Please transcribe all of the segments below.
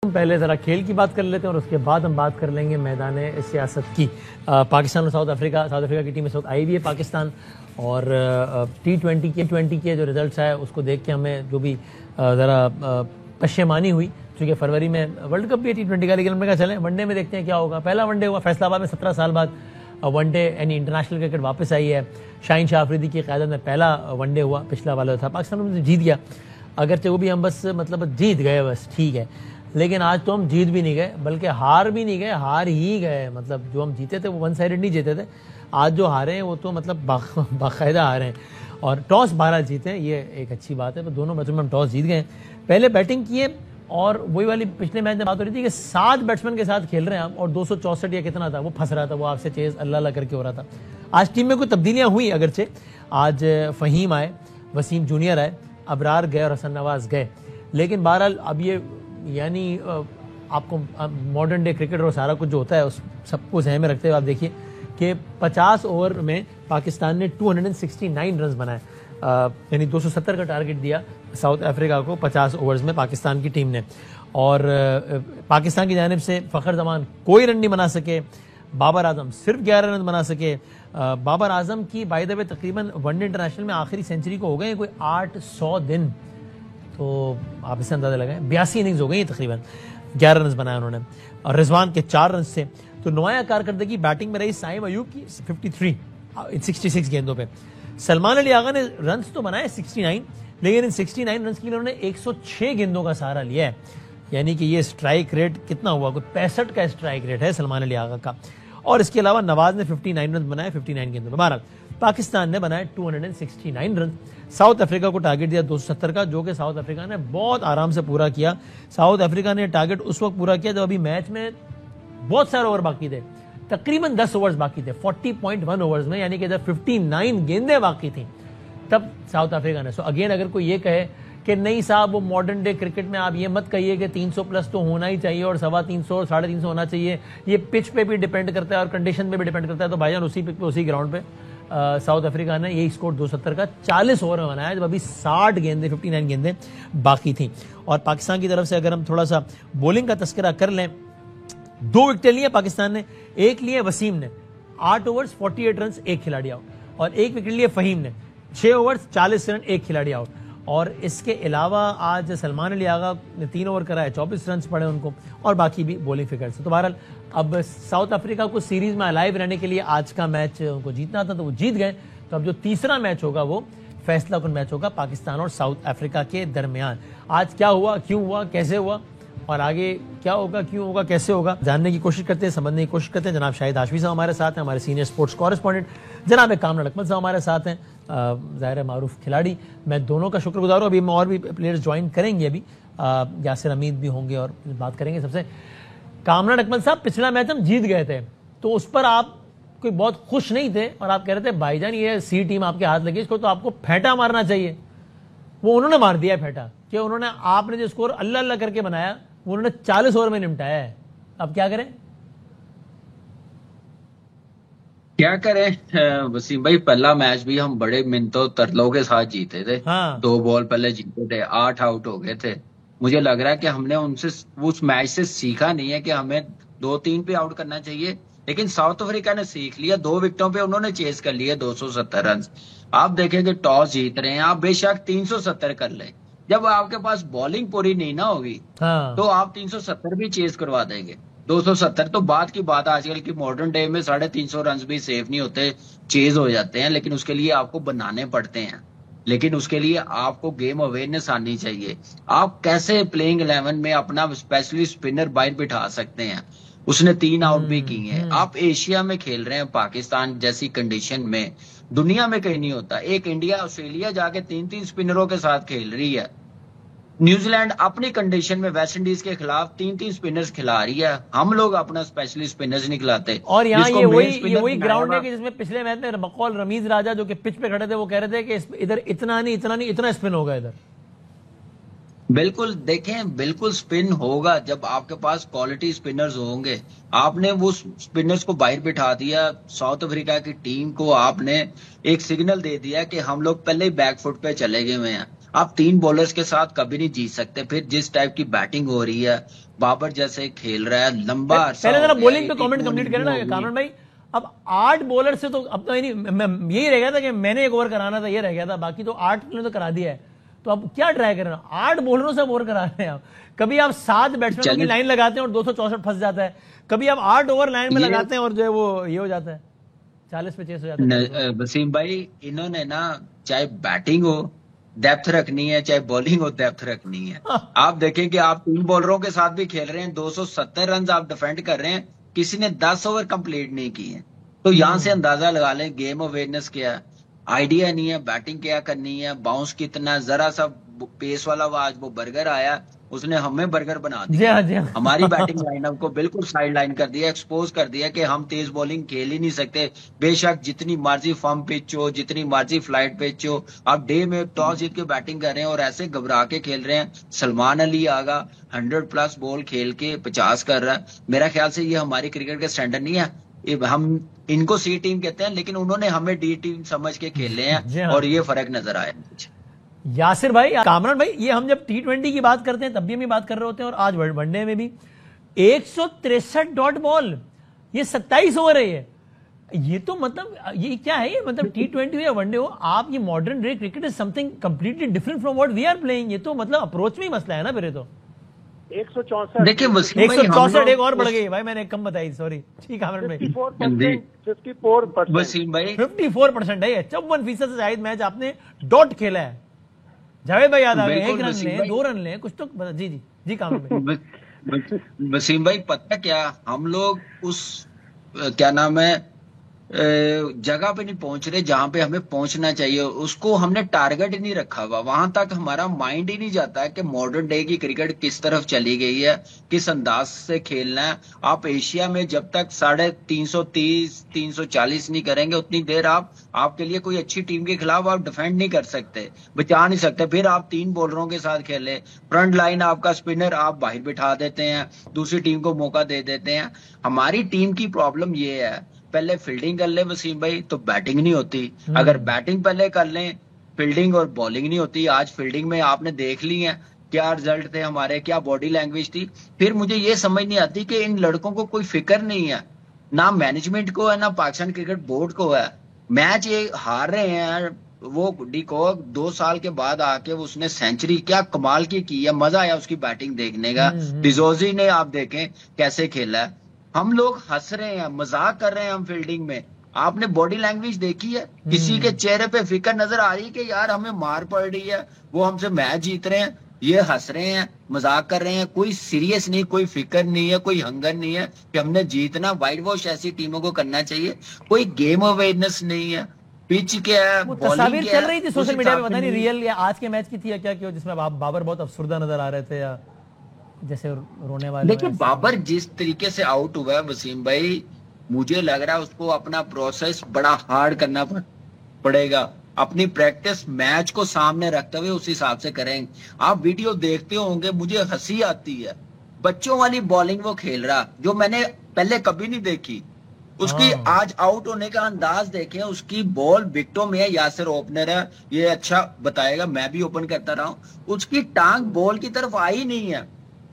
हम पहले ज़रा खेल की बात कर लेते हैं और उसके बाद हम बात कर लेंगे मैदान सियासत की। पाकिस्तान और साउथ अफ्रीका की टीम इस वक्त आई हुई है पाकिस्तान, और T20 के जो रिजल्ट्स आए उसको देख के हमें जो भी ज़रा पशेमानी हुई, क्योंकि फरवरी में वर्ल्ड कप भी है T20 का, लेकिन हमने कहा चलें वनडे में देखते हैं क्या होगा। पहला वनडे हुआ फैसलाबाद में 17 साल बाद वनडे यानी इंटरनेशनल क्रिकेट वापस आई है। शाहीन शाह अफरीदी की क़यादत में पहला वनडे हुआ, पिछला वाला था पाकिस्तान ने जीत गया। अगरचे वो भी हम बस मतलब जीत गए, बस ठीक है, लेकिन आज तो हम जीत भी नहीं गए, बल्कि हार भी नहीं गए, हार ही गए। मतलब जो हम जीते थे वो वन साइडेड नहीं जीते थे, आज जो हारे हैं वो तो मतलब बाकायदा हारे हैं। और टॉस 12 जीते हैं, ये एक अच्छी बात है। तो दोनों मैचों में हम टॉस जीत गए, पहले बैटिंग किए, और वही वाली पिछले मैच में बात हो रही थी कि 7 बैट्समैन के साथ खेल रहे हैं हम, और 264 या कितना था वो फंस रहा था, वो आपसे चेज अल्लाह करके हो रहा था। आज टीम में कुछ तब्दीलियाँ हुई, अगरचे आज फ़हीम आए, वसीम जूनियर आए, अबरार गए और हसन नवाज गए, लेकिन बहरहाल अब ये यानी आपको मॉडर्न डे क्रिकेट और सारा कुछ जो होता है उस सबको जहन में रखते हुए आप देखिए कि 50 ओवर में पाकिस्तान ने 269 रन बनाए, यानी 270 का टारगेट दिया साउथ अफ्रीका को 50 ओवर्स में पाकिस्तान की टीम ने। और पाकिस्तान की जानिब से फ़खर जमान कोई रन नहीं बना सके, बाबर आजम सिर्फ 11 रन बना सके। बाबर आजम की बाय द वे तकरीबन वनडे इंटरनेशनल में आखिरी सेंचुरी को हो गए कोई 800 दिन, तो आप इससे अंदाजा लगाएं 82 इनिंग्स हो गई तकरीबन, 11 रन बनाए उन्होंने, और रिजवान के 4 रन से। तो नुमाया कारकर्दगी बैटिंग में रही साइम अयूब की 53 66 गेंदों पे। सलमान अली आगा ने रन तो बनाए 69, लेकिन इन 69 रन के लिए उन्होंने 106 गेंदों का सहारा लिया है, यानी कि ये स्ट्राइक रेट कितना हुआ, कोई 65 का स्ट्राइक रेट है सलमान अली आगा का। और इसके अलावा नवाज ने 59 रन बनाए 59 गेंदों में। बहरहाल पाकिस्तान ने बनाए 269 रन, साउथ अफ्रीका को टारगेट दिया 270 का, जो कि साउथ अफ्रीका ने बहुत आराम से पूरा किया। साउथ अफ्रीका ने टारगेट उस वक्त पूरा किया जब अभी मैच में बहुत सारे ओवर बाकी थे, तकरीबन 10 ओवर्स बाकी थे 40.1 ओवर्स में, यानी कि जब 59 गेंदें बाकी थी तब साउथ अफ्रीका ने। सो अगेन अगर कोई ये कहे कि नहीं साहब वो मॉडर्न डे क्रिकेट में आप ये मत कहिए कि 300 प्लस तो होना ही चाहिए और 325 और 350 होना चाहिए, ये पिच पे भी डिपेंड करता है और कंडीशन पे भी डिपेंड करता है, तो भाईजान उसी पिच पे उसी ग्राउंड पे साउथ अफ्रीका ने यही स्कोर 270 का 40 ओवर में बनाया जब अभी 60 गेंदें 59 गेंदें बाकी थी। और पाकिस्तान की तरफ से अगर हम थोड़ा सा बॉलिंग का तस्करा कर लें, 2 विकेट लिए पाकिस्तान ने, एक लिए वसीम ने 8 ओवर्स 48 रन एक खिलाड़ी आउट, और एक विकेट लिए फहीम ने 6 ओवर्स 40 रन एक खिलाड़ी आउट। और इसके अलावा आज सलमान अली आगा ने 3 ओवर कराए 24 रन पड़े उनको, और बाकी भी बॉलिंग फिगर्स। तो बहरहाल अब साउथ अफ्रीका को सीरीज में अलाइव रहने के लिए आज का मैच उनको जीतना था, तो वो जीत गए। तो अब जो तीसरा मैच होगा वो फैसला कुन मैच होगा पाकिस्तान और साउथ अफ्रीका के दरमियान। आज क्या हुआ, क्यों हुआ, कैसे हुआ, और आगे क्या होगा, क्यों होगा, कैसे होगा, जानने की कोशिश करते हैं, समझने की कोशिश करते हैं। जनाब शाहिद हाशमी साहब हमारे साथ हैं, हमारे सीनियर स्पोर्ट्स कॉरेस्पॉन्डेंट। जनाब कामरान अकमल साहब हमारे साथ हैं, ज़ाहिर मारूफ खिलाड़ी। मैं दोनों का शुक्रगुजार हूँ। अभी हम और भी प्लेयर्स ज्वाइन करेंगे, अभी यासिर हमीद भी होंगे और बात करेंगे। सबसे कामरान अकमल साहब, पिछला मैच हम जीत गए थे, तो उस पर आप कोई बहुत खुश नहीं थे और आप कह रहे थे भाईजान ये सी टीम आपके हाथ लगी, इसको तो आपको फेंटा मारना चाहिए। वो उन्होंने मार दिया है फेंटा, कि उन्होंने आपने जो स्कोर अल्लाह अल्लाह करके बनाया वो उन्होंने 40 ओवर में निपटाया है। अब क्या करें? क्या करें वसीम भाई, पहला मैच भी हम बड़े मिन्नतों तरलों के साथ जीते थे। हाँ। 2 बॉल पहले जीते थे, 8 आउट हो गए थे। मुझे लग रहा है कि हमने उनसे उस मैच से सीखा नहीं है कि हमें 2-3 पे आउट करना चाहिए, लेकिन साउथ अफ्रीका ने सीख लिया। 2 विकेटों पे उन्होंने चेस कर लिए 270 रन। आप देखेंगे टॉस जीत रहे हैं, आप बेशक 370 कर लें, जब आपके पास बॉलिंग पूरी नहीं ना होगी तो आप 370 भी चेस करवा देंगे। 270 तो बात की बात, आजकल की मॉडर्न डे में 350 रन भी सेफ नहीं होते, चेज हो जाते हैं, लेकिन उसके लिए आपको बनाने पड़ते हैं। लेकिन उसके लिए आपको गेम अवेयरनेस आनी चाहिए। आप कैसे प्लेइंग 11 में अपना स्पेशली स्पिनर बाहर बिठा सकते हैं, उसने 3 आउट भी किए हैं। आप एशिया में खेल रहे हैं, पाकिस्तान जैसी कंडीशन में दुनिया में कहीं नहीं होता। एक इंडिया ऑस्ट्रेलिया जाके 3-3 स्पिनरों के साथ खेल रही है, न्यूजीलैंड अपनी कंडीशन में वेस्ट इंडीज के खिलाफ 3-3 स्पिनर्स खिला रही है, हम लोग अपना स्पेशलिस्ट स्पिनर्स नहीं खिलाते। और यहाँ ये वही ग्राउंड है कि जिसमें पिछले मैच में बकौल रमीज राजा जो कि पिच पे खड़े थे वो कह रहे थे कि इधर इतना नहीं इतना स्पिन होगा इधर। बिल्कुल, देखें, बिल्कुल स्पिन होगा जब आपके पास क्वालिटी स्पिनर्स होंगे। आपने वो स्पिनर्स को बाहर बिठा दिया, साउथ अफ्रीका की टीम को आपने एक सिग्नल दे दिया कि हम लोग पहले ही बैकफुट पे चले गए हुए हैं। आप 3 बॉलर्स के साथ कभी नहीं जीत सकते। फिर जिस टाइप की बैटिंग हो रही है, बाबर जैसे खेल रहा है, लंबा पहले जरा बॉलिंग पे कमेंट कंप्लीट करें ना कामरान भाई। अब 8 बॉलर से तो अब तो यही रह गया था कि मैंने एक ओवर कराना था, ये रह गया था, बाकी तो 8 ने तो करा दिया है। तो अब क्या ट्राई करना, 8 बॉलरों से ओवर करा रहे हैं आप। कभी आप 7 बैट्समैनों की लाइन लगाते हैं और 264 फंस जाता है, कभी आप 8 ओवर लाइन में लगाते हैं और जो है वो ये हो जाता है, 40 पे चेस हो जाता है। वसीम भाई, इन्होंने ना चाहे बैटिंग हो डेप्थ रखनी है, चाहे बॉलिंग हो डेप्थ रखनी है। आप देखें कि आप 3 बॉलरों के साथ भी खेल रहे हैं, 270 रन आप डिफेंड कर रहे हैं, किसी ने 10 ओवर कंप्लीट नहीं किए। तो यहां से अंदाजा लगा लें गेम अवेयरनेस क्या है, आइडिया नहीं है, बैटिंग क्या करनी है, बाउंस कितना, जरा सा पेस वाला आज वो बर्गर आया, उसने हमें बर्गर बना दिया। हमारी बैटिंग लाइनअप को बिल्कुल साइड लाइन कर दिया, एक्सपोज कर दिया कि हम तेज बॉलिंग खेल ही नहीं सकते। बेशक जितनी मर्जी फर्म पिच हो, जितनी मर्जी फ्लाइट पिच हो, आप डे में टॉस जीत के बैटिंग कर रहे हैं और ऐसे घबरा के खेल रहे हैं। सलमान अली आगा 100+ बॉल खेल के 50 कर रहा है। मेरा ख्याल से ये हमारी क्रिकेट का स्टैंडर्ड नहीं है। हम इनको सी टीम कहते हैं, लेकिन उन्होंने हमें डी टीम समझ के खेले हैं और ये फर्क नजर आया मुझे। यासिर भाई, कामरान भाई, ये हम जब T20 की बात करते हैं तब भी हम बात कर रहे होते हैं और आज वनडे में भी 163 डॉट बॉल, ये 27 ओवर है। ये तो मतलब ये क्या है, ये मतलब T20 हो या वनडे हो, आप ये modern day cricket is something completely different from what we are playing. ये तो मतलब अप्रोच में ही मसला है ना फिर। तो 164 देखिए 164 एक और बढ़ गई भाई, मैंने कम बताई, सॉरी। ठीक है 54% वसीम भाई 54% है, 54% से शायद मैच आपने डॉट खेला है। जावेद भाई याद आ गए, 1 रन ले, 2 रन ले, कुछ तो जी जी जी कामरान भाई। वसीम भाई पता क्या, हम लोग उस क्या नाम है जगह पे नहीं पहुंच रहे जहां पे हमें पहुंचना चाहिए। उसको हमने टारगेट ही नहीं रखा हुआ, वहां तक हमारा माइंड ही नहीं जाता है कि मॉडर्न डे की क्रिकेट किस तरफ चली गई है, किस अंदाज से खेलना है। आप एशिया में जब तक 330 340 नहीं करेंगे उतनी देर आपके लिए कोई अच्छी टीम के खिलाफ आप डिफेंड नहीं कर सकते, बचा नहीं सकते। फिर आप 3 बॉलरों के साथ खेले, फ्रंट लाइन आपका स्पिनर आप बाहर बिठा देते हैं, दूसरी टीम को मौका दे देते हैं। हमारी टीम की प्रॉब्लम ये है, पहले फील्डिंग कर ले वसीम भाई तो बैटिंग नहीं होती, अगर बैटिंग पहले कर लें फील्डिंग और बॉलिंग नहीं होती। आज फील्डिंग में आपने देख ली है क्या रिजल्ट थे हमारे, क्या बॉडी लैंग्वेज थी। फिर मुझे ये समझ नहीं आती कि इन लड़कों को कोई फिक्र नहीं है, ना मैनेजमेंट को है ना पाकिस्तान क्रिकेट बोर्ड को है। मैच ये हार रहे हैं, वो डी कॉक 2 साल के बाद आके उसने सेंचुरी क्या कमाल की है, मजा आया उसकी बैटिंग देखने का। डिजोजी ने आप देखें कैसे खेला है। हम लोग हंस रहे हैं, मजाक कर रहे हैं हम फील्डिंग में। आपने बॉडी लैंग्वेज देखी है, किसी के चेहरे पे फिक्र नजर आ रही है कि यार हमें मार पड़ रही है, वो हमसे मैच जीत रहे हैं, ये हंस रहे हैं, मजाक कर रहे हैं, कोई सीरियस नहीं, कोई फिक्र नहीं है, कोई हंगर नहीं है कि हमने जीतना। वाइट वॉश ऐसी टीमों को करना चाहिए, कोई गेम अवेयरनेस नहीं है। पिच क्या है, तस्वीर चल रही थी सोशल मीडिया पे, पता नहीं रियल या आज के मैच की थी या क्या, क्यों जिसमें बाबर बहुत अफसुर्दा नजर आ रहे थे या जैसे रोने वाले। देखिए बाबर जिस तरीके से आउट हुआ है वसीम भाई, मुझे लग रहा है उसको अपना प्रोसेस बड़ा हार्ड करना पड़ेगा। अपनी प्रैक्टिस मैच को सामने रखते हुए उस हिसाब से करेंगे। आप वीडियो देखते होंगे, मुझे हंसी आती है, बच्चों वाली बॉलिंग वो खेल रहा जो मैंने पहले कभी नहीं देखी। उसकी आज आउट होने का अंदाज देखें, उसकी बॉल विकेटों में है। यासिर ओपनर है, ये अच्छा बताएगा, मैं भी ओपन करता रहा हूं। उसकी टांग बॉल की तरफ आई नहीं है,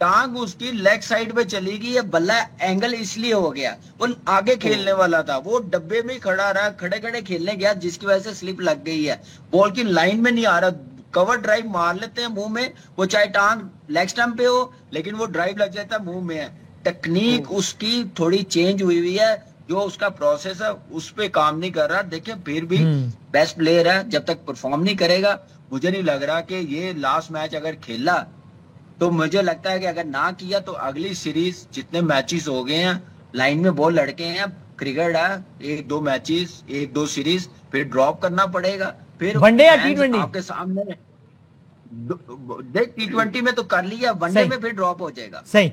टांग उसकी लेग साइड पे चली गई है। बल्ला एंगल इसलिए हो गया, वो आगे खेलने वाला था, वो डब्बे में खड़ा रहा, खड़े खड़े खेलने गया, जिसकी वजह से स्लिप लग गई है। बॉल की लाइन में नहीं आ रहा, कवर ड्राइव मार लेते हैं मुंह में, वो चाहे टांग लेग स्टंप पे हो लेकिन वो ड्राइव लग जाता है मुंह में है। टेक्निक उसकी थोड़ी चेंज हुई है, जो उसका प्रोसेस है उस पे काम नहीं कर रहा। देखिए फिर भी बेस्ट प्लेयर है, जब तक परफॉर्म नहीं करेगा मुझे नहीं लग रहा कि ये लास्ट मैच अगर खेला तो मुझे लगता है कि अगर ना किया तो अगली सीरीज जितने मैचेस हो गए हैं, लाइन में बॉल लड़के हैं, क्रिकेट है, 1-2 मैचेस 1-2 सीरीज फिर ड्रॉप करना पड़ेगा। फिर वनडे या T20 आपके सामने देख, T20 में तो कर लिया, वनडे में फिर ड्रॉप हो जाएगा। सही।